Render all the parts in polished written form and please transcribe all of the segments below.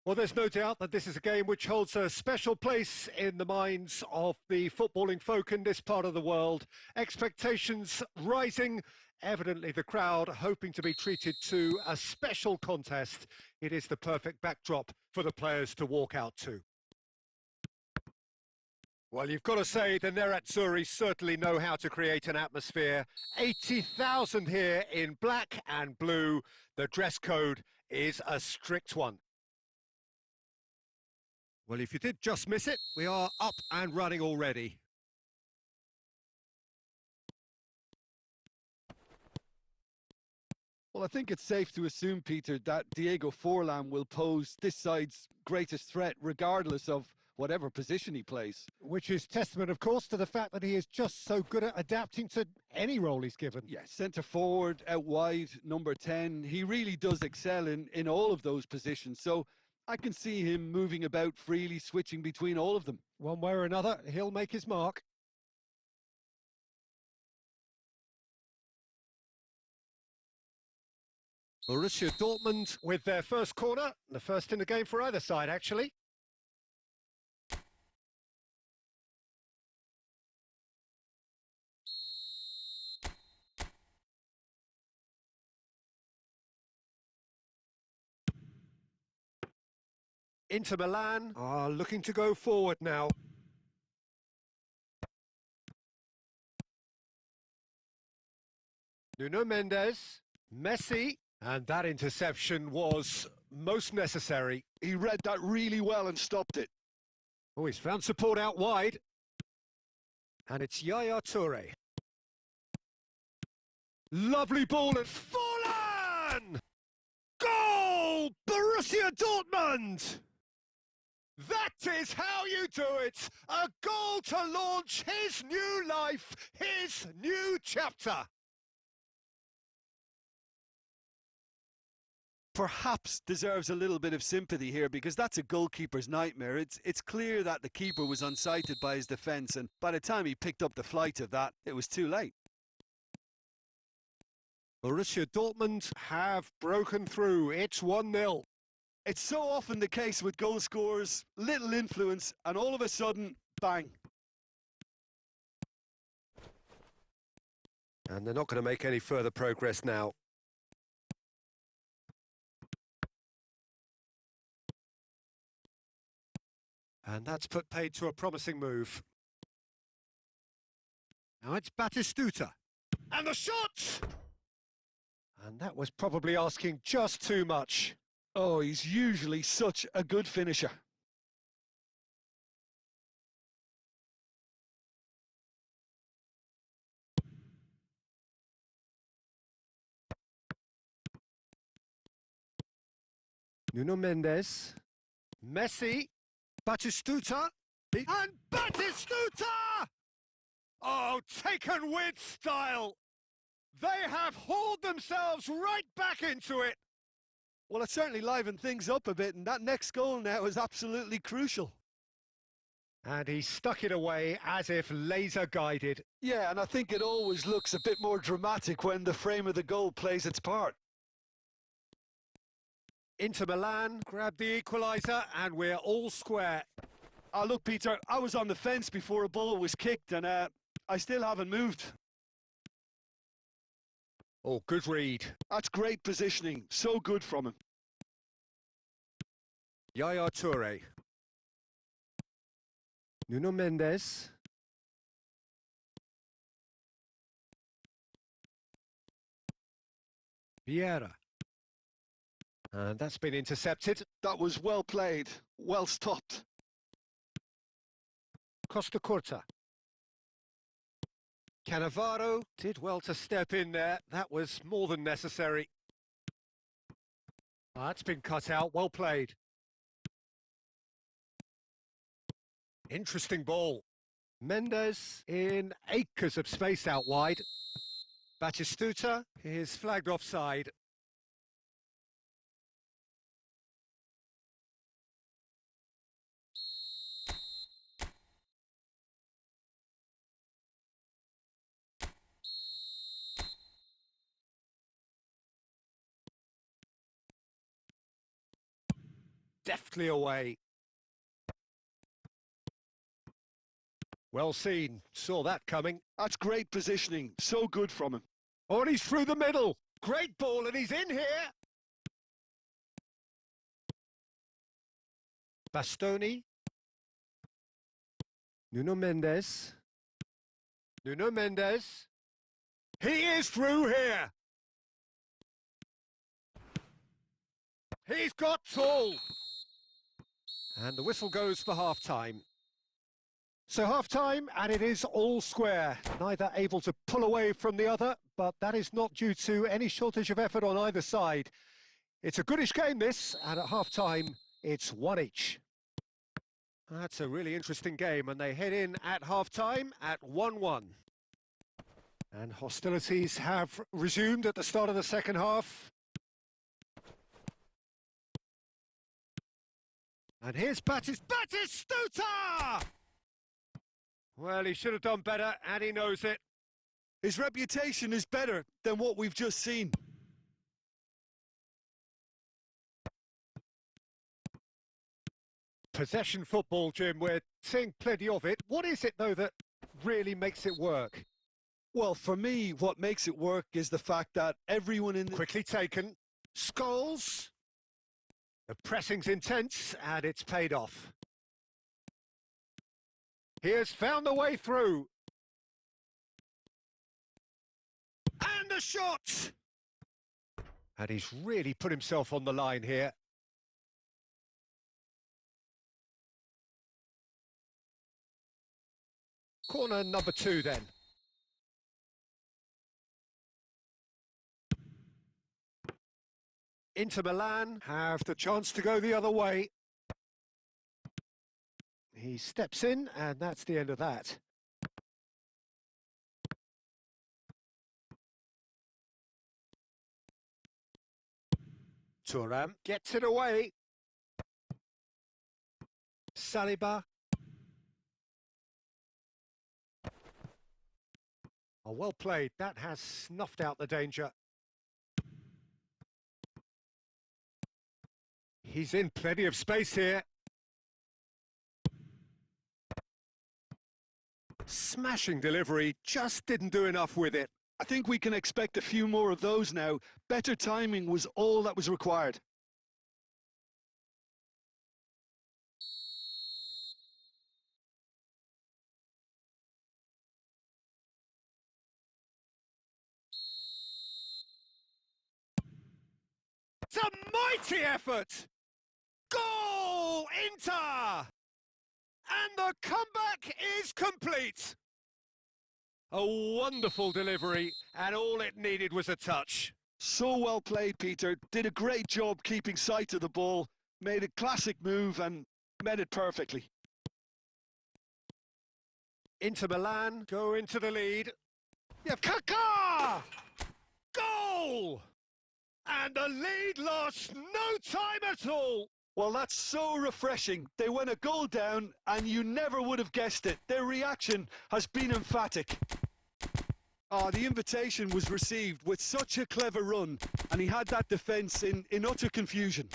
Well, there's no doubt that this is a game which holds a special place in the minds of the footballing folk in this part of the world. Expectations rising, evidently the crowd hoping to be treated to a special contest. It is the perfect backdrop for the players to walk out to. Well, you've got to say the Nerazzurri certainly know how to create an atmosphere. 80,000 here in black and blue. The dress code is a strict one. Well, if you did just miss it, we are up and running already. Well, I think it's safe to assume, Peter, that Diego Forlan will pose this side's greatest threat, regardless of whatever position he plays. Which is testament, of course, to the fact that he is just so good at adapting to any role he's given. Yeah, centre forward, out wide, number 10. He really does excel in all of those positions. So I can see him moving about freely, switching between all of them. One way or another, he'll make his mark. Borussia Dortmund with their first corner, the first in the game for either side, actually. Inter Milan are looking to go forward now. Nuno Mendes, Messi, and that interception was most necessary. He read that really well and stopped it. Oh, he's found support out wide. And it's Yaya Toure. Lovely ball and Forlan! Goal! Borussia Dortmund! That is how you do it! A goal to launch his new life, his new chapter! Perhaps deserves a little bit of sympathy here, because that's a goalkeeper's nightmare. It's clear that the keeper was unsighted by his defence, and by the time he picked up the flight of that, it was too late. Borussia Dortmund have broken through. It's 1-0. It's so often the case with goal scorers, little influence, and all of a sudden, bang. And they're not going to make any further progress now. And that's put paid to a promising move. Now it's Batistuta. And the shot! And that was probably asking just too much. Oh, he's usually such a good finisher. Nuno Mendes. Messi. Batistuta. And Batistuta! Oh, taken with style. They have hauled themselves right back into it. Well, it certainly livened things up a bit, and that next goal now is absolutely crucial. And he stuck it away as if laser-guided. Yeah, and I think it always looks a bit more dramatic when the frame of the goal plays its part. Inter Milan grab the equaliser, and we're all square. Look, Peter, I was on the fence before a ball was kicked, and I still haven't moved. Oh, good read. That's great positioning. So good from him. Yaya Toure. Nuno Mendes. Vieira. And that's been intercepted. That was well played, well stopped. Costa Curta. Cannavaro did well to step in there. That was more than necessary. That's been cut out. Well played. Interesting ball. Mendes in acres of space out wide. Batistuta is flagged offside. deftly away. Well seen, saw that coming. That's great positioning, so good from him. Oh, and he's through the middle. Great ball, and he's in here. Bastoni. Nuno Mendes. Nuno Mendes. He is through here. He's got tall. And the whistle goes for half-time. So half-time, and it is all square. Neither able to pull away from the other, but that is not due to any shortage of effort on either side. It's a goodish game, this, and at half-time, it's one each. That's a really interesting game, and they head in at half-time at 1-1. And hostilities have resumed at the start of the second half. And here's Batistuta! Well, he should have done better, and he knows it. His reputation is better than what we've just seen. Possession football, Jim, we're seeing plenty of it. What is it, though, that really makes it work? Well, for me, what makes it work is the fact that everyone in the... Quickly taken. Scholes. The pressing's intense, and it's paid off. He has found the way through. And the shot! And he's really put himself on the line here. Corner number 2 then. Inter Milan have the chance to go the other way. He steps in, and that's the end of that. Thuram gets it away. Saliba. Oh, well played. That has snuffed out the danger. He's in plenty of space here. Smashing delivery, just didn't do enough with it. I think we can expect a few more of those now. Better timing was all that was required. It's a mighty effort! Goal, Inter! And the comeback is complete. A wonderful delivery, and all it needed was a touch. So well played, Peter. Did a great job keeping sight of the ball, made a classic move and met it perfectly. Inter Milan go into the lead. Yeah, Kaká! Goal! And the lead lost no time at all. Well, that's so refreshing. They went a goal down and you never would have guessed it. Their reaction has been emphatic. The invitation was received with such a clever run, and he had that defence in utter confusion.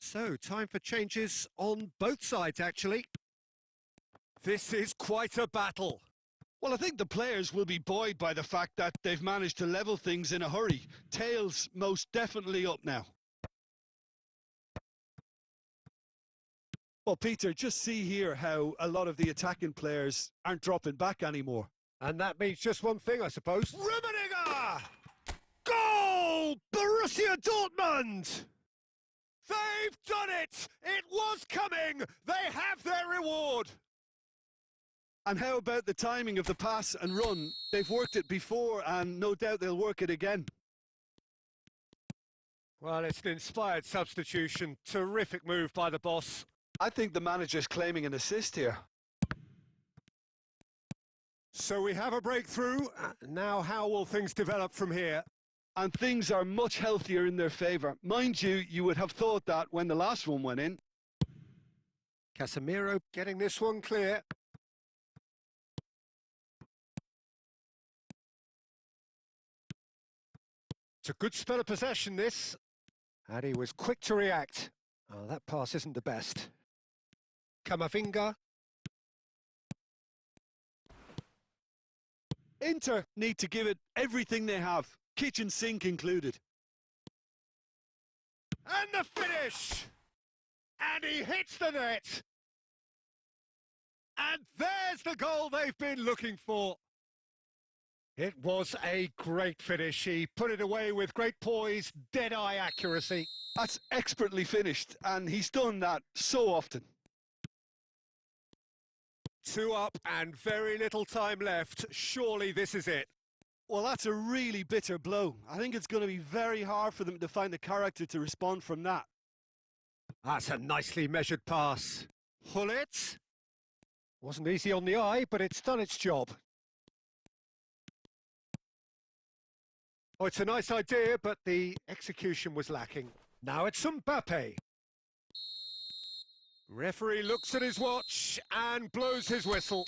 So, time for changes on both sides, actually. This is quite a battle. Well, I think the players will be buoyed by the fact that they've managed to level things in a hurry. Tails most definitely up now. Well, Peter, just see here how a lot of the attacking players aren't dropping back anymore. And that means just one thing, I suppose. Rummenigge! Goal! Borussia Dortmund! They've done it! It was coming! They have their reward! And how about the timing of the pass and run? They've worked it before and no doubt they'll work it again. Well, it's an inspired substitution. Terrific move by the boss. I think the manager's claiming an assist here. So we have a breakthrough. Now how will things develop from here? And things are much healthier in their favour. Mind you, you would have thought that when the last one went in. Casemiro getting this one clear. It's a good spell of possession, this. And he was quick to react. Oh, that pass isn't the best. Camavinga. Inter need to give it everything they have, kitchen sink included. And the finish! And he hits the net! And there's the goal they've been looking for. It was a great finish. He put it away with great poise, dead-eye accuracy. That's expertly finished, and he's done that so often. 2 up and very little time left. Surely this is it. Well, that's a really bitter blow. I think it's going to be very hard for them to find the character to respond from that. That's a nicely measured pass. Hullet. Wasn't easy on the eye, but it's done its job. Oh, it's a nice idea, but the execution was lacking. Now it's Mbappe. Referee looks at his watch and blows his whistle.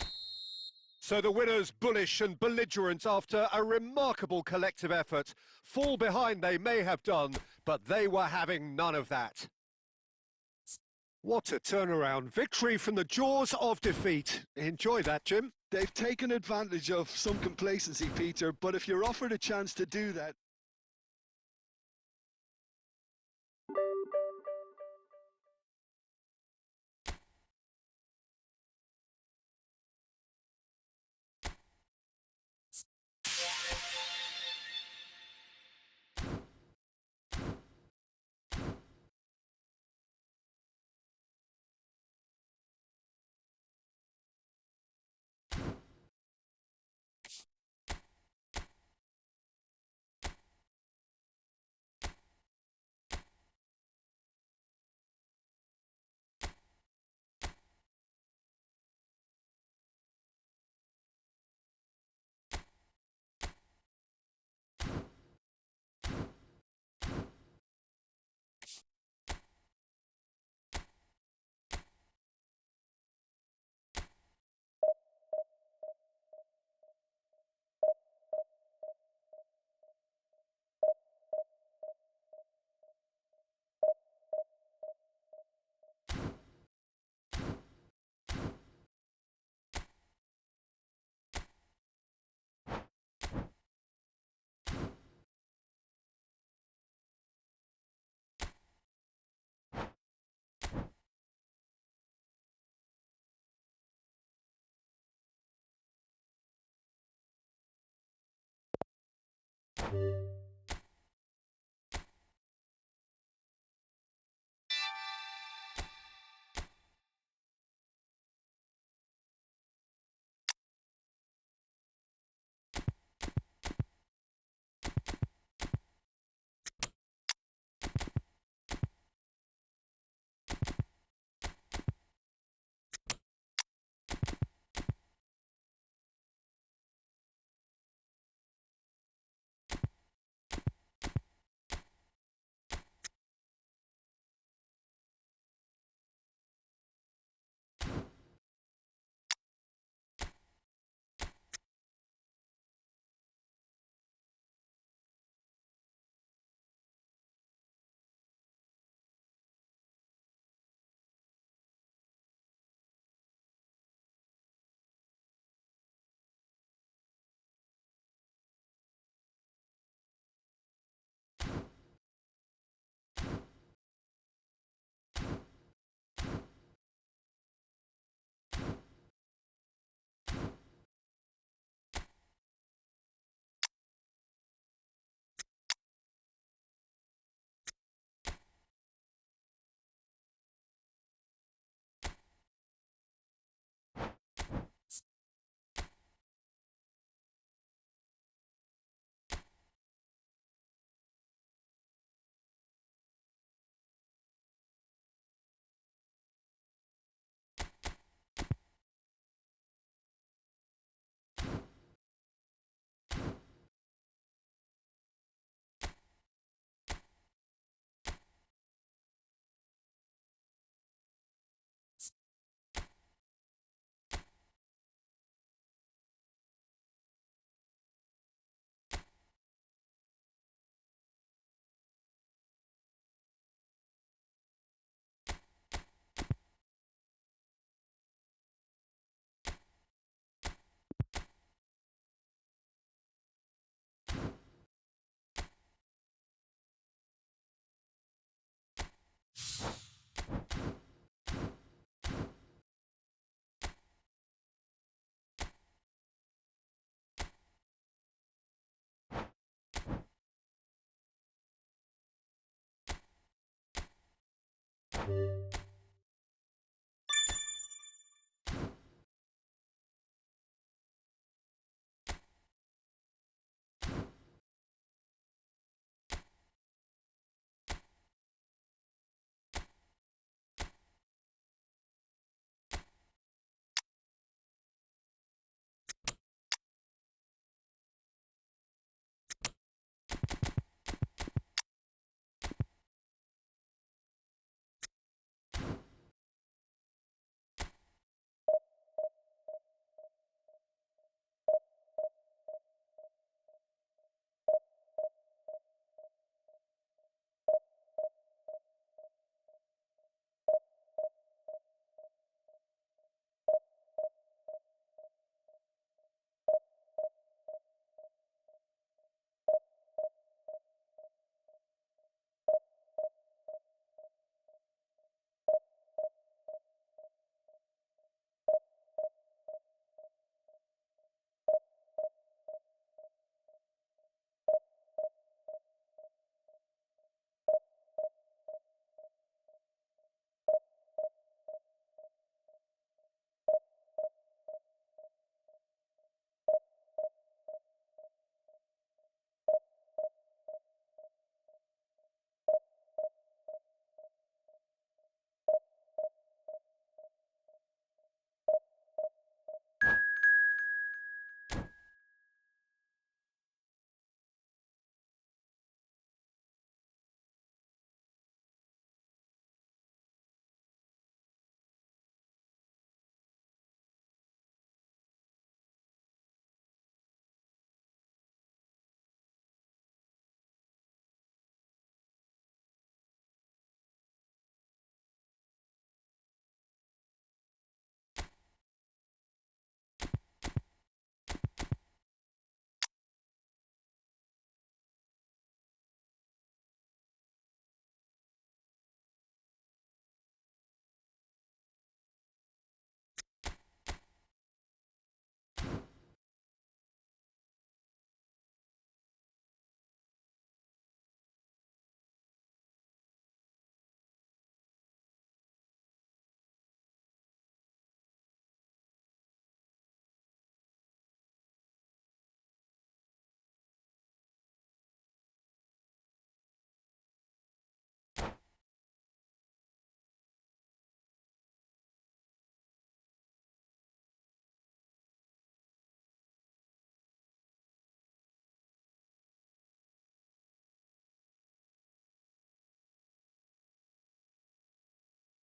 So the winners, bullish and belligerent after a remarkable collective effort. Fall behind they may have done, but they were having none of that. What a turnaround. Victory from the jaws of defeat. Enjoy that, Jim. They've taken advantage of some complacency, Peter, but if you're offered a chance to do that,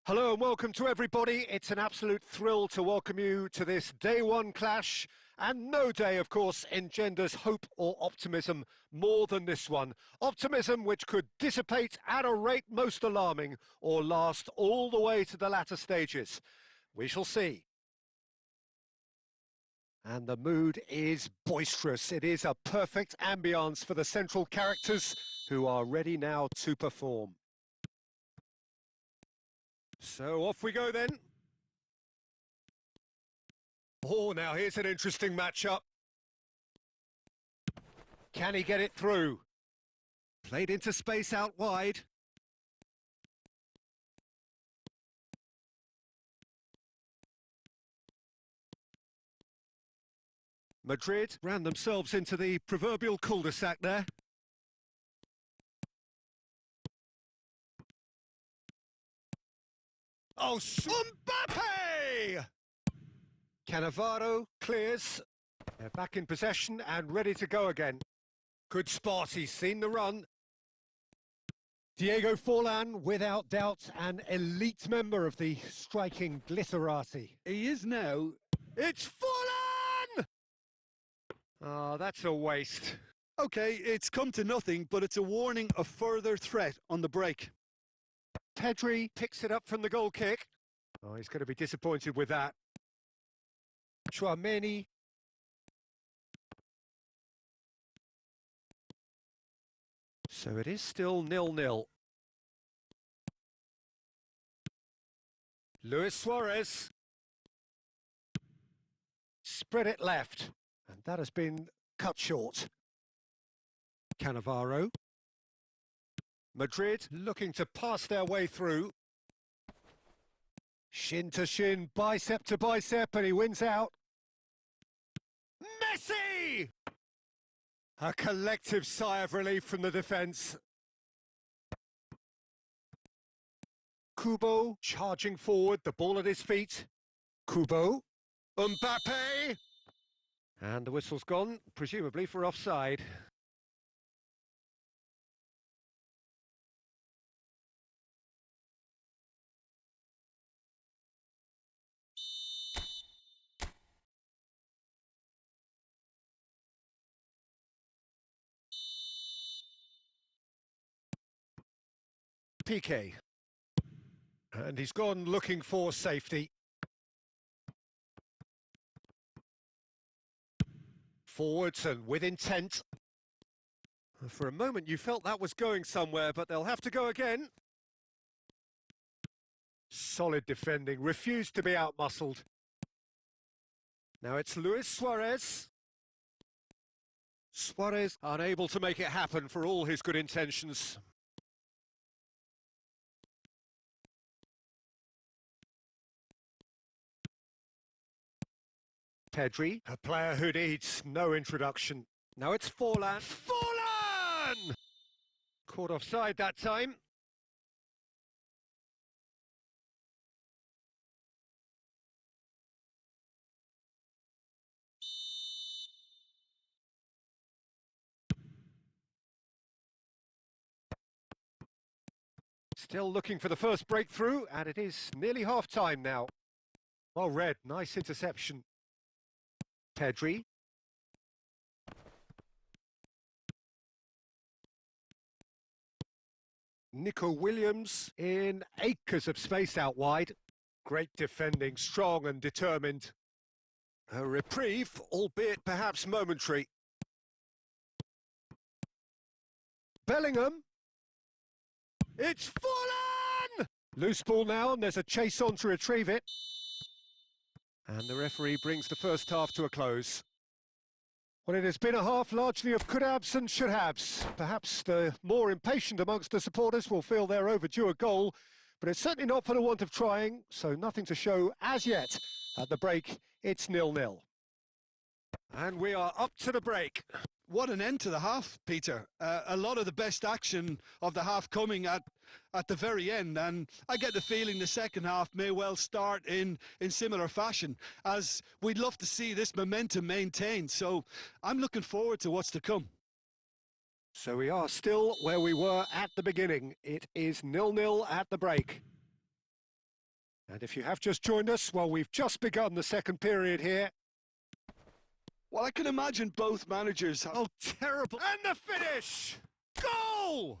Hello and welcome to everybody. It's an absolute thrill to welcome you to this day one clash. And no day, of course, engenders hope or optimism more than this one. Optimism which could dissipate at a rate most alarming or last all the way to the latter stages. We shall see. And the mood is boisterous. It is a perfect ambience for the central characters who are ready now to perform. So off we go then. Oh, now here's an interesting matchup. Can he get it through? Played into space out wide. Madrid ran themselves into the proverbial cul-de-sac there. Oh, Mbappe! Cannavaro clears. They're back in possession and ready to go again. Good spot, he's seen the run. Diego Forlan, without doubt, an elite member of the striking glitterati. He is now. It's Forlan! Oh, that's a waste. Okay, it's come to nothing, but it's a warning of further threat on the break. Pedri picks it up from the goal kick. Oh, he's going to be disappointed with that. Chouameni. So it is still 0-0. Luis Suarez. Spread it left. And that has been cut short. Cannavaro. Madrid looking to pass their way through. Shin to shin, bicep to bicep, and he wins out. Messi! A collective sigh of relief from the defence. Kubo charging forward, the ball at his feet. Kubo. Mbappe! And the whistle's gone, presumably for offside. PK. And he's gone looking for safety. Forwards and with intent. For a moment you felt that was going somewhere, but they'll have to go again. Solid defending, refused to be outmuscled. Now it's Luis Suarez. Suarez unable to make it happen for all his good intentions. Pedri, a player who needs no introduction. Now it's Forlan. Forlan! Caught offside that time. Still looking for the first breakthrough, and it is nearly half-time now. Well read, nice interception. Pedri. Nico Williams in acres of space out wide. Great defending, strong and determined. A reprieve, albeit perhaps momentary. Bellingham. It's Forlan! Loose ball now, and there's a chase on to retrieve it. And the referee brings the first half to a close. Well, it has been a half largely of could-haves and should-haves. Perhaps the more impatient amongst the supporters will feel they're overdue a goal, but it's certainly not for the want of trying, so nothing to show as yet. At the break, it's 0-0. And we are up to the break. What an end to the half, Peter. A lot of the best action of the half coming at the very end, and I get the feeling the second half may well start in similar fashion, as we'd love to see this momentum maintained. So I'm looking forward to what's to come. So we are still where we were at the beginning. It is 0-0 at the break. And if you have just joined us, well, we've just begun the second period here. Well, I can imagine both managers. Oh, terrible. And the finish! Goal!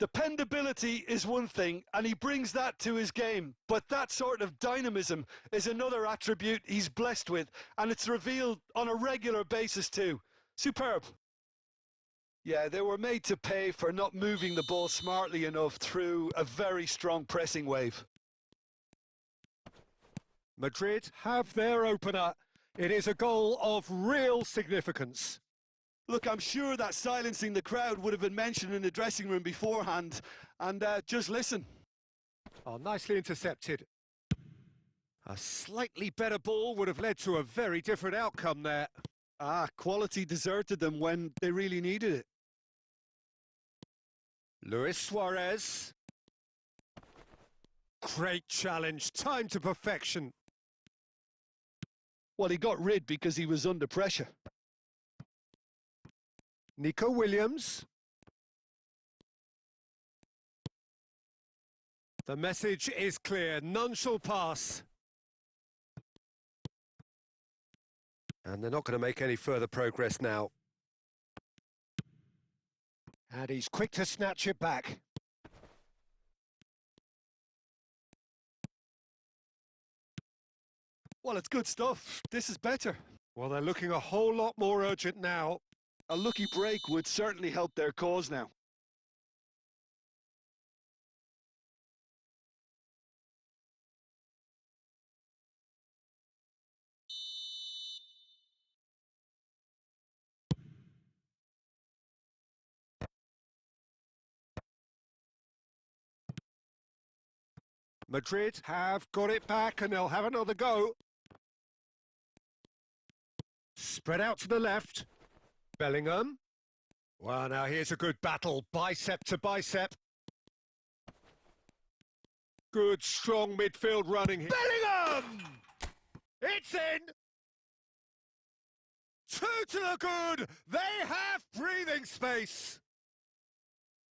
Dependability is one thing, and he brings that to his game. But that sort of dynamism is another attribute he's blessed with, and it's revealed on a regular basis too. Superb. Yeah, they were made to pay for not moving the ball smartly enough through a very strong pressing wave. Madrid have their opener. It is a goal of real significance. Look, I'm sure that silencing the crowd would have been mentioned in the dressing room beforehand. And just listen. Oh, nicely intercepted. A slightly better ball would have led to a very different outcome there. Quality deserted them when they really needed it. Luis Suarez. Great challenge, timed to perfection. Well, he got rid because he was under pressure. Nico Williams. The message is clear, none shall pass. And they're not going to make any further progress now. And he's quick to snatch it back. Well, it's good stuff. This is better. Well, they're looking a whole lot more urgent now. A lucky break would certainly help their cause now. Madrid have got it back and they'll have another go. Spread out to the left. Bellingham. Well, now here's a good battle, bicep to bicep. Good, strong midfield running here. Bellingham! It's in! 2 to the good! They have breathing space!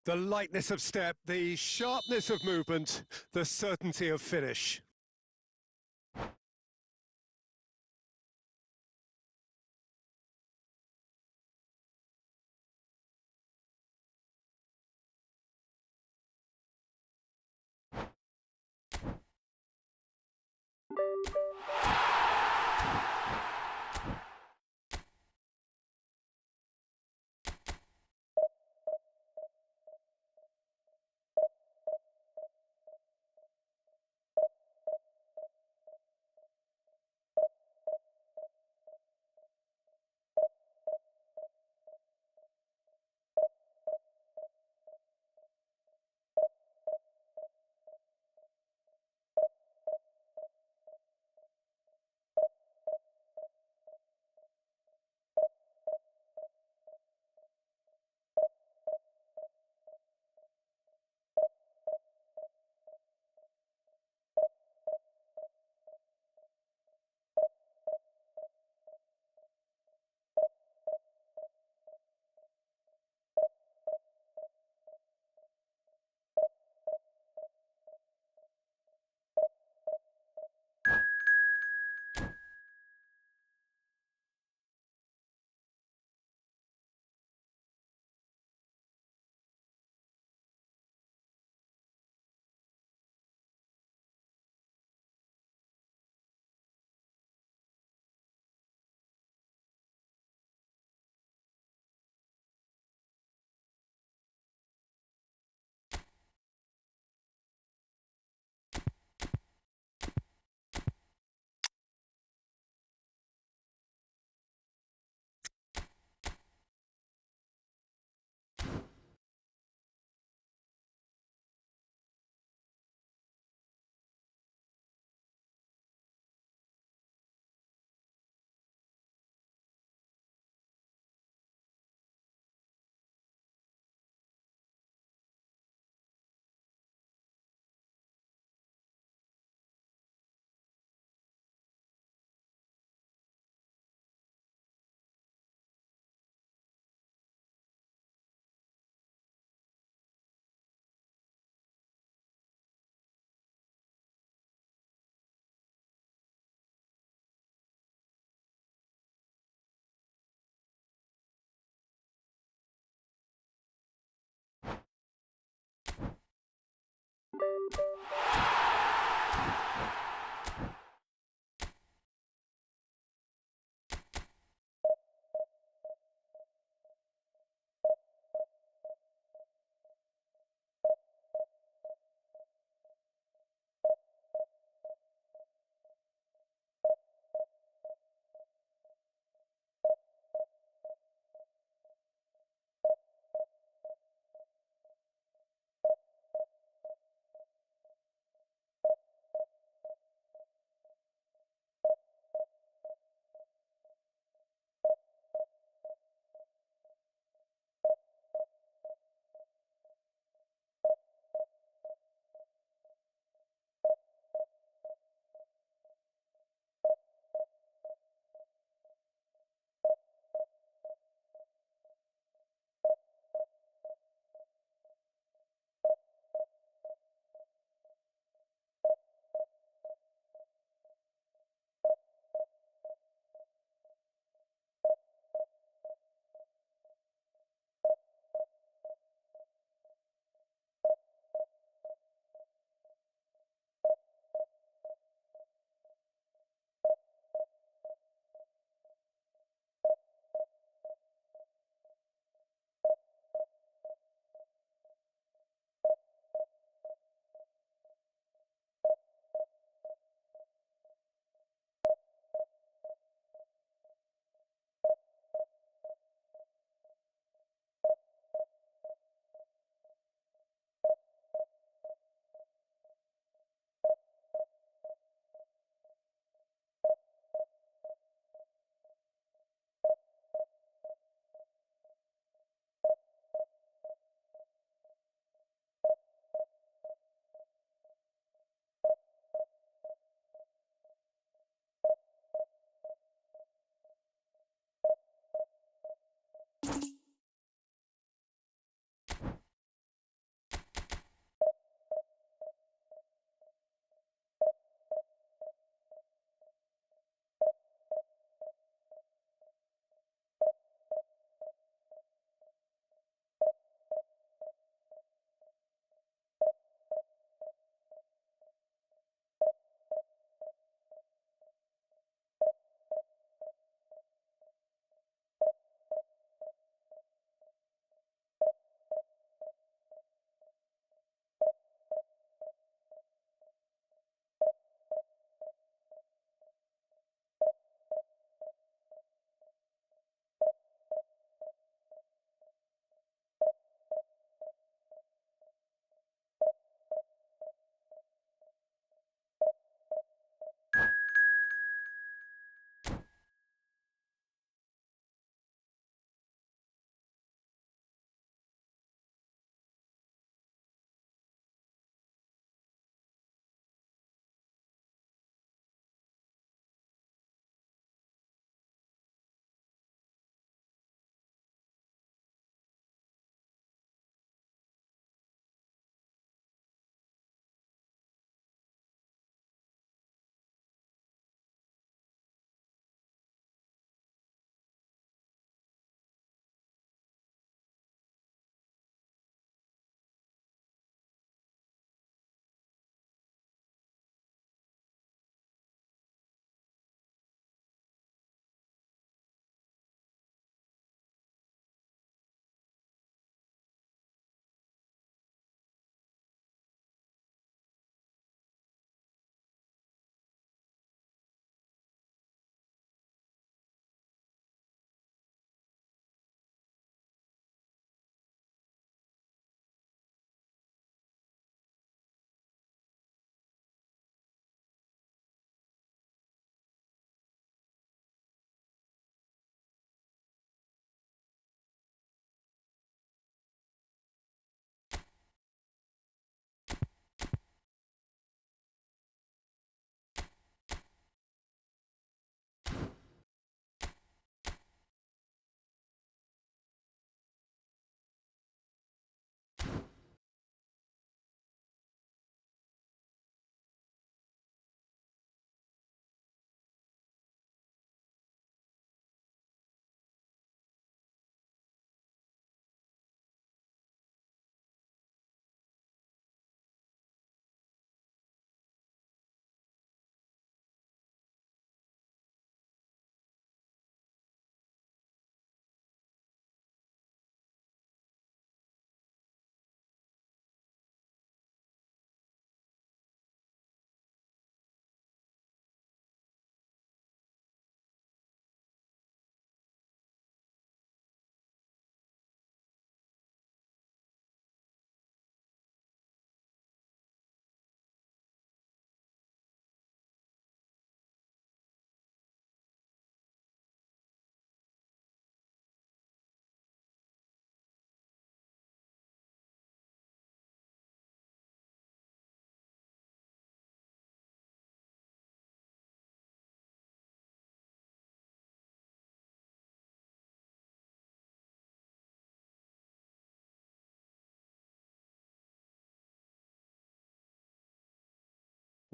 The lightness of step, the sharpness of movement, the certainty of finish.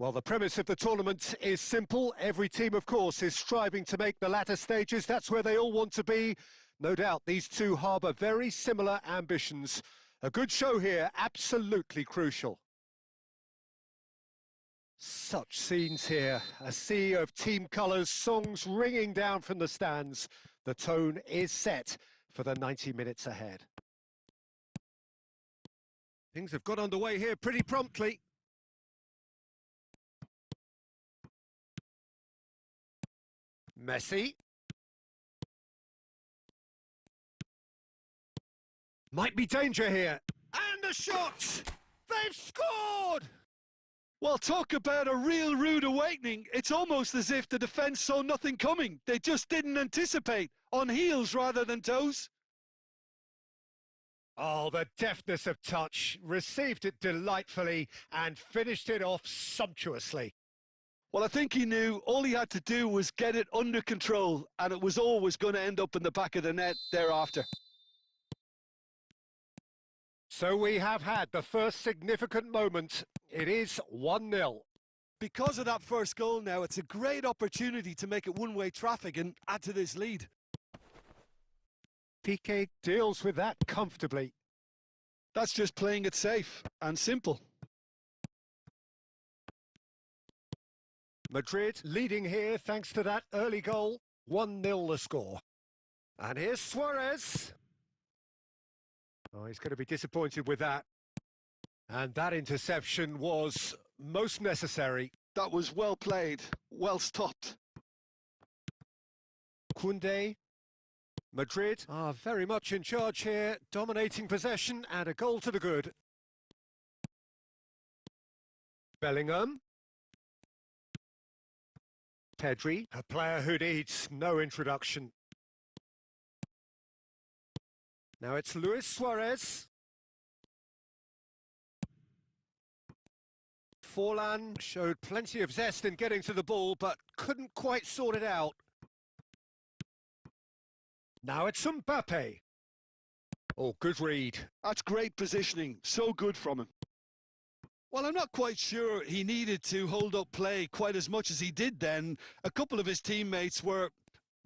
Well, the premise of the tournament is simple. Every team, of course, is striving to make the latter stages. That's where they all want to be. No doubt these two harbour very similar ambitions. A good show here, absolutely crucial. Such scenes here, a sea of team colours, songs ringing down from the stands. The tone is set for the 90 minutes ahead. Things have got underway here pretty promptly. Messi. Might be danger here. And a shot! They've scored! Well, talk about a real rude awakening. It's almost as if the defence saw nothing coming. They just didn't anticipate, on heels rather than toes. Oh, the deftness of touch. Received it delightfully and finished it off sumptuously. Well, I think he knew all he had to do was get it under control, and it was always going to end up in the back of the net thereafter. So we have had the first significant moment. It is 1-0. Because of that first goal now, it's a great opportunity to make it one-way traffic and add to this lead. Piqué deals with that comfortably. That's just playing it safe and simple. Madrid leading here thanks to that early goal. 1-0 the score. And here's Suarez. Oh, he's going to be disappointed with that. And that interception was most necessary. That was well played, well stopped. Koundé. Madrid are very much in charge here, dominating possession and a goal to the good. Bellingham. Pedri, a player who needs no introduction. Now it's Luis Suarez. Forlan showed plenty of zest in getting to the ball, but couldn't quite sort it out. Now it's Mbappe. Oh, good read. That's great positioning, so good from him. Well, I'm not quite sure he needed to hold up play quite as much as he did then. A couple of his teammates were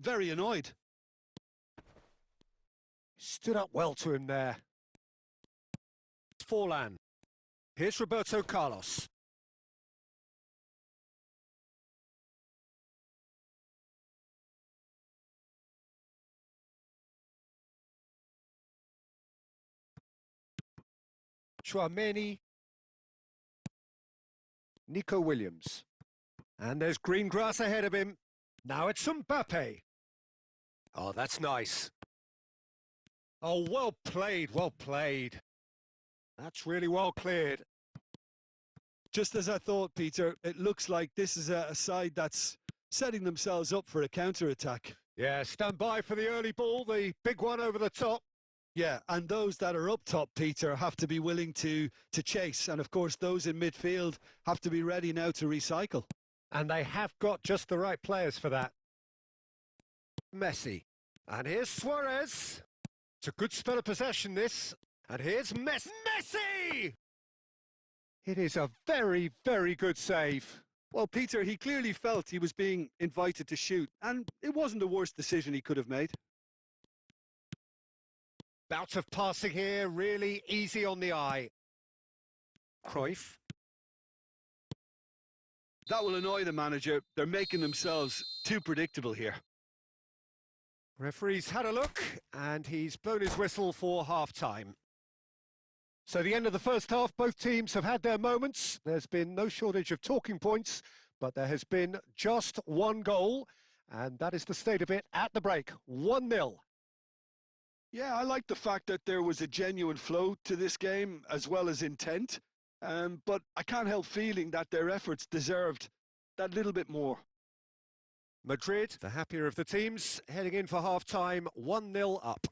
very annoyed. Stood up well to him there. Forlan. Here's Roberto Carlos. Chouameni. Nico Williams. And there's green grass ahead of him. Now it's Mbappe. Oh, that's nice. Oh, well played, well played. That's really well cleared. Just as I thought, Peter, it looks like this is a side that's setting themselves up for a counter-attack. Yeah, stand by for the early ball, the big one over the top. Yeah, and those that are up top, Peter, have to be willing to chase. And, of course, those in midfield have to be ready now to recycle. And they have got just the right players for that. Messi. And here's Suarez. It's a good spell of possession, this. And here's Messi! It is a very, very good save. Well, Peter, he clearly felt he was being invited to shoot, and it wasn't the worst decision he could have made. Bout of passing here, really easy on the eye. Cruyff. That will annoy the manager. They're making themselves too predictable here. Referee's had a look, and he's blown his whistle for half-time. So the end of the first half, both teams have had their moments. There's been no shortage of talking points, but there has been just one goal, and that is the state of it at the break, 1-0. Yeah, I like the fact that there was a genuine flow to this game as well as intent, but I can't help feeling that their efforts deserved that little bit more. Madrid, the happier of the teams, heading in for half-time, 1-0 up.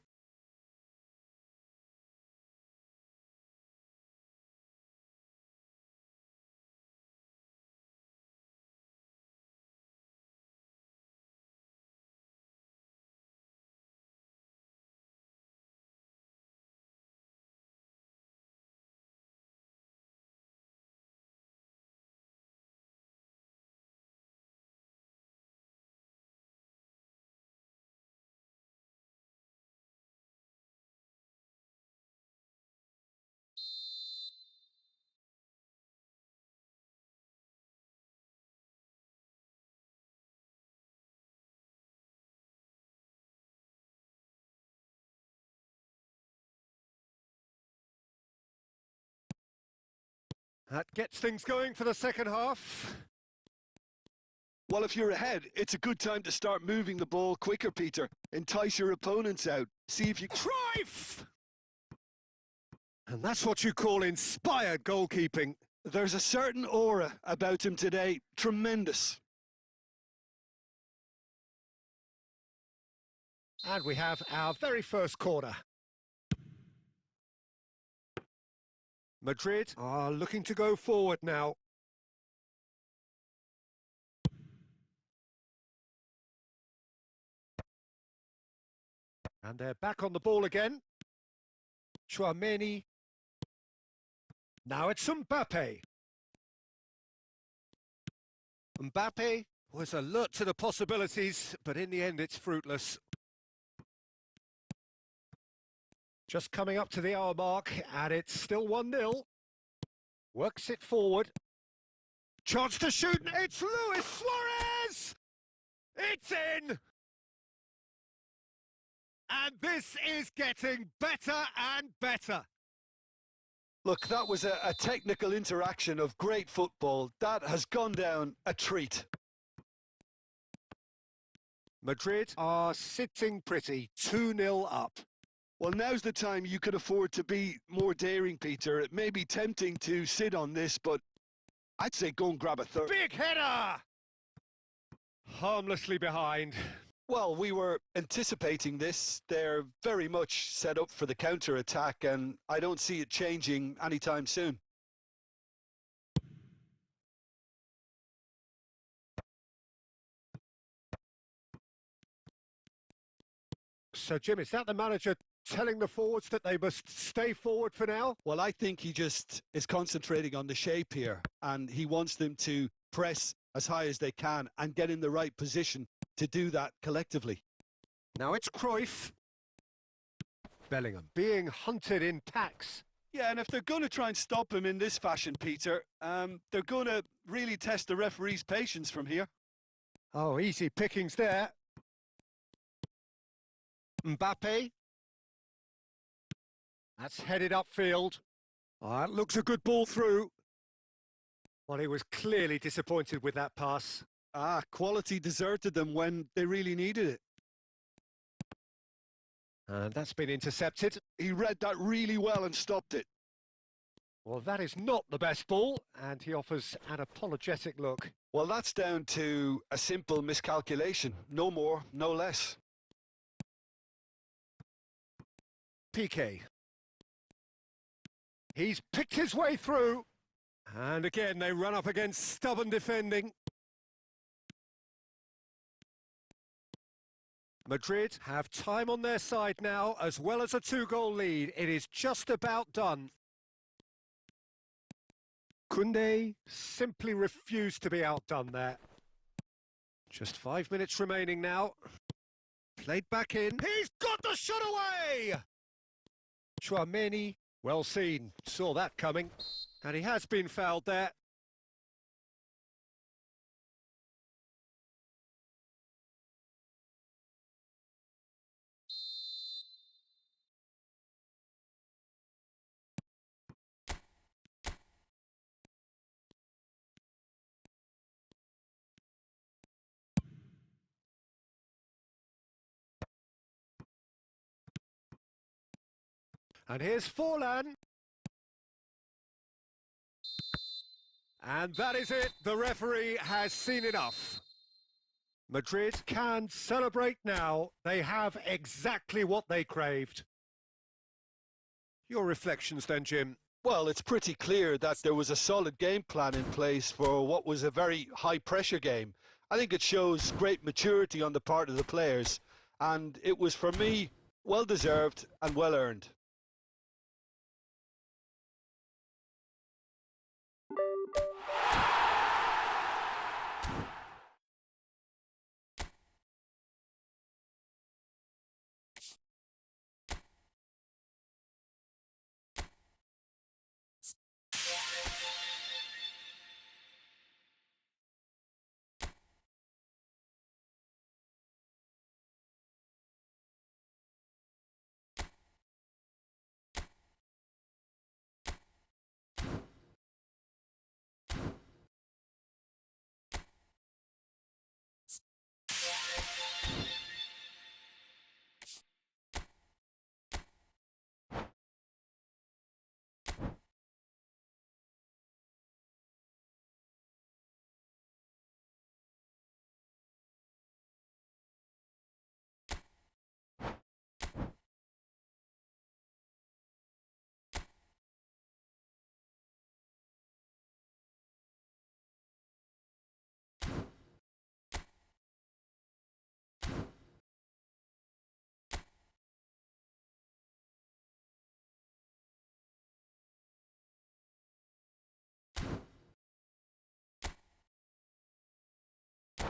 That gets things going for the second half. Well, if you're ahead, it's a good time to start moving the ball quicker, Peter. Entice your opponents out. See if you... Cruyff! And that's what you call inspired goalkeeping. There's a certain aura about him today. Tremendous. And we have our very first corner. Madrid are looking to go forward now. And they're back on the ball again. Tchouaméni. Now it's Mbappe. Mbappe was alert to the possibilities, but in the end it's fruitless. Just coming up to the hour mark, and it's still 1-0. Works it forward. Chance to shoot, it's Luis Suarez! It's in! And this is getting better and better. Look, that was a technical interaction of great football. That has gone down a treat. Madrid are sitting pretty, 2-0 up. Well, now's the time you could afford to be more daring, Peter. It may be tempting to sit on this, but I'd say go and grab a third. Big header! Harmlessly behind. Well, we were anticipating this. They're very much set up for the counter-attack, and I don't see it changing anytime soon. So, Jim, is that the manager telling the forwards that they must stay forward for now? Well, I think he just is concentrating on the shape here, and he wants them to press as high as they can and get in the right position to do that collectively. Now it's Cruyff. Bellingham being hunted in packs. Yeah, and if they're going to try and stop him in this fashion, Peter, they're going to really test the referee's patience from here. Oh, easy pickings there. Mbappe. That's headed upfield. Oh, that looks a good ball through. Well, he was clearly disappointed with that pass. Quality deserted them when they really needed it. And that's been intercepted. He read that really well and stopped it. Well, that is not the best ball, and he offers an apologetic look. Well, that's down to a simple miscalculation. No more, no less. Piqué. He's picked his way through. And again, they run up against stubborn defending. Madrid have time on their side now, as well as a 2-goal lead. It is just about done. Koundé simply refused to be outdone there. Just 5 minutes remaining now. Played back in. He's got the shot away! Tchouaméni, well seen, saw that coming. And he has been fouled there. And here's Forlan. And that is it. The referee has seen enough. Madrid can celebrate now. They have exactly what they craved. Your reflections then, Jim? Well, it's pretty clear that there was a solid game plan in place for what was a very high-pressure game. I think it shows great maturity on the part of the players, and it was, for me, well-deserved and well-earned.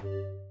you.